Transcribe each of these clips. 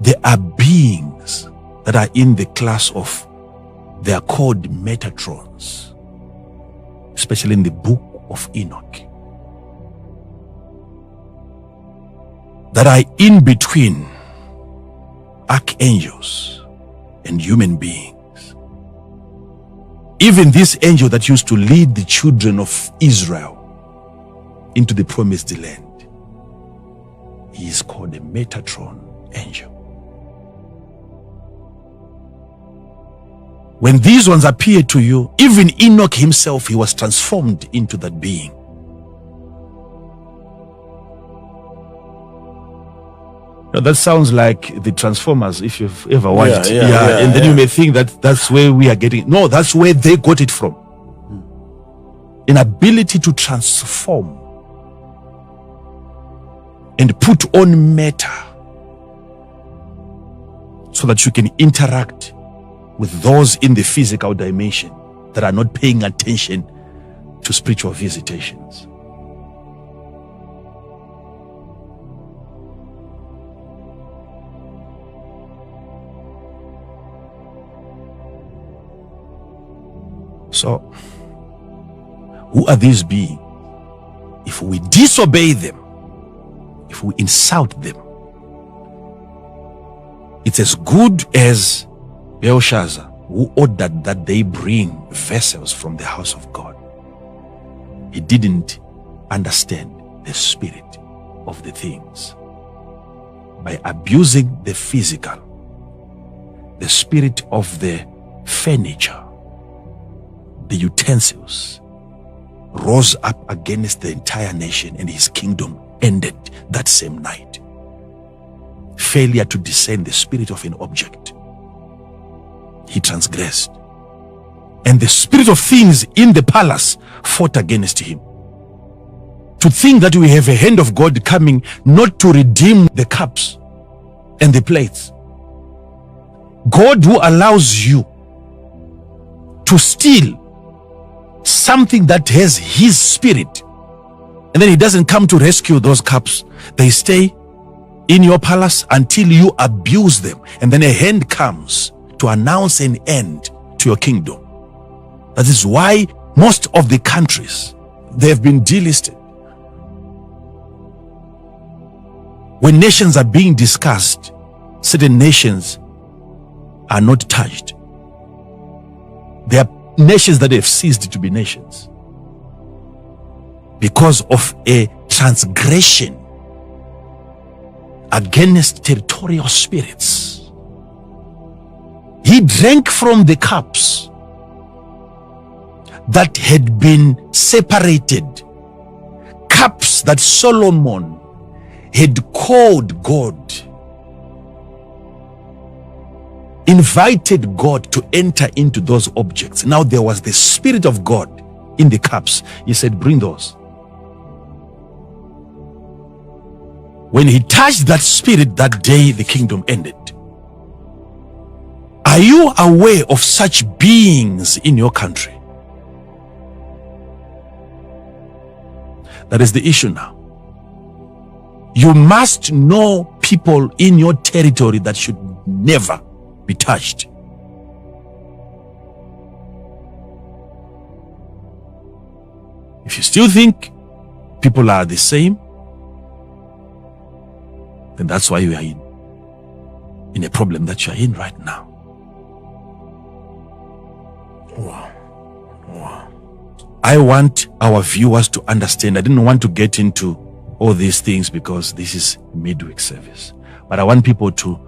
There are beings that are in the class of, they are called Metatrons, especially in the book of Enoch, that are in between archangels and human beings. Even this angel that used to lead the children of Israel into the promised land, he is called a Metatron angel. When these ones appear to you, even Enoch himself, he was transformed into that being. Now that sounds like the Transformers, if you've ever watched it. And then you may think that that's where we are getting it. No, that's where they got it from. An ability to transform and put on matter so that you can interact with those in the physical dimension that are not paying attention to spiritual visitations. So, who are these beings? If we disobey them, if we insult them, it's as good as Belshazzar, who ordered that they bring vessels from the house of God. He didn't understand the spirit of the things. By abusing the physical, the spirit of the furniture, the utensils, rose up against the entire nation, and his kingdom ended that same night. Failure to discern the spirit of an object, he transgressed. And the spirit of things in the palace fought against him. To think that we have a hand of God coming not to redeem the cups and the plates. God who allows you to steal something that has his spirit, and then he doesn't come to rescue those cups. They stay in your palace until you abuse them, and then a hand comes to announce an end to your kingdom. That is why most of the countries, they have been delisted. When nations are being discussed, certain nations are not touched. There are nations that have ceased to be nations because of a transgression against territorial spirits. He drank from the cups that had been separated, cups that Solomon had called God, invited God to enter into those objects. Now there was the Spirit of God in the cups. He said, bring those. When he touched that spirit that day, the kingdom ended. Are you aware of such beings in your country? That is the issue now. You must know people in your territory that should never be touched. If you still think people are the same, then that's why you are in a problem that you are in right now. Wow. I want our viewers to understand. I didn't want to get into all these things because this is midweek service, but I want people to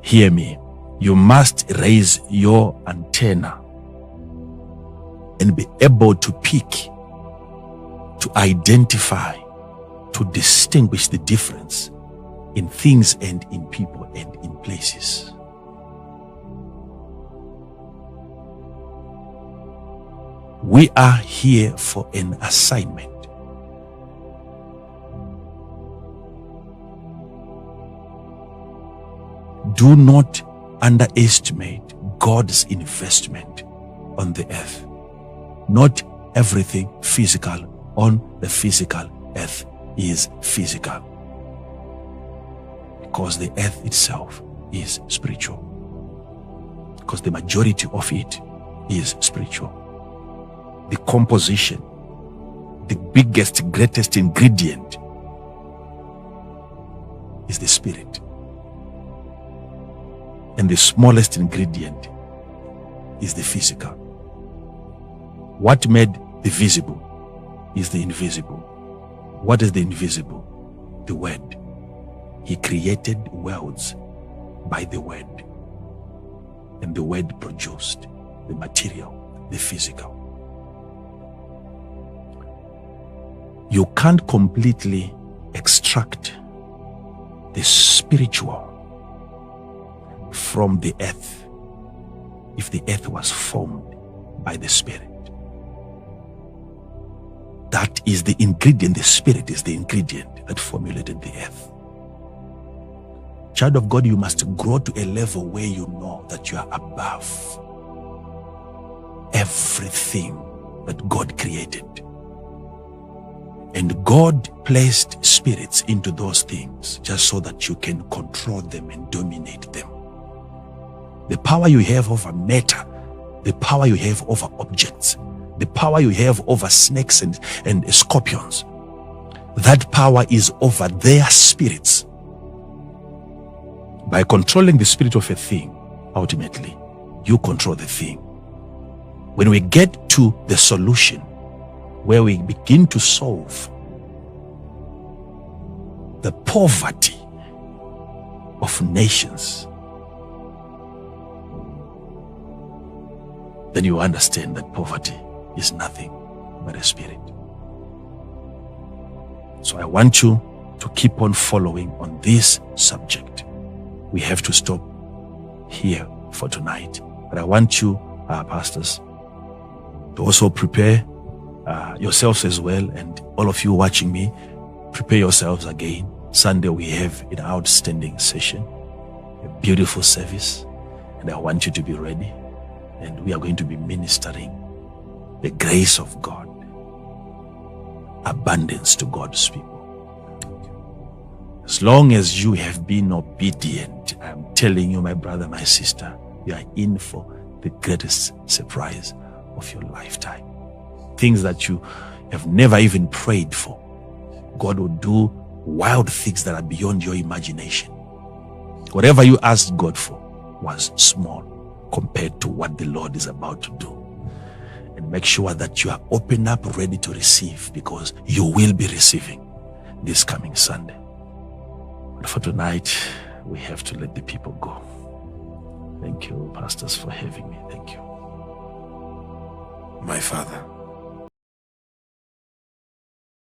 hear me. You must raise your antenna and be able to pick, to identify, to distinguish the difference in things and in people and in places. We are here for an assignment. Do not underestimate God's investment on the earth. Not everything physical on the physical earth is physical. Because the earth itself is spiritual. Because the majority of it is spiritual. The composition, the biggest, greatest ingredient is the spirit. And the smallest ingredient is the physical. What made the visible is the invisible. What is the invisible? The word. He created worlds by the word. And the word produced the material, the physical. You can't completely extract the spiritual from the earth if the earth was formed by the Spirit. That is the ingredient. The Spirit is the ingredient that formulated the earth. Child of God, you must grow to a level where you know that you are above everything that God created. And God placed spirits into those things just so that you can control them and dominate them. The power you have over matter, the power you have over objects, the power you have over snakes and scorpions, that power is over their spirits. By controlling the spirit of a thing, ultimately, you control the thing. When we get to the solution, where we begin to solve the poverty of nations, then you understand that poverty is nothing but a spirit. So I want you to keep on following on this subject. We have to stop here for tonight. But I want you, pastors, to also prepare yourselves as well, and all of you watching me, prepare yourselves again. Sunday we have an outstanding session, a beautiful service, and I want you to be ready. And we are going to be ministering the grace of God, abundance to God's people. As long as you have been obedient, I'm telling you, my brother, my sister, you are in for the greatest surprise of your lifetime. Things that you have never even prayed for. God will do wild things that are beyond your imagination. Whatever you asked God for was small compared to what the Lord is about to do. And make sure that you are open up, ready to receive, because you will be receiving this coming Sunday. But for tonight, we have to let the people go. Thank you, pastors, for having me. Thank you. My Father,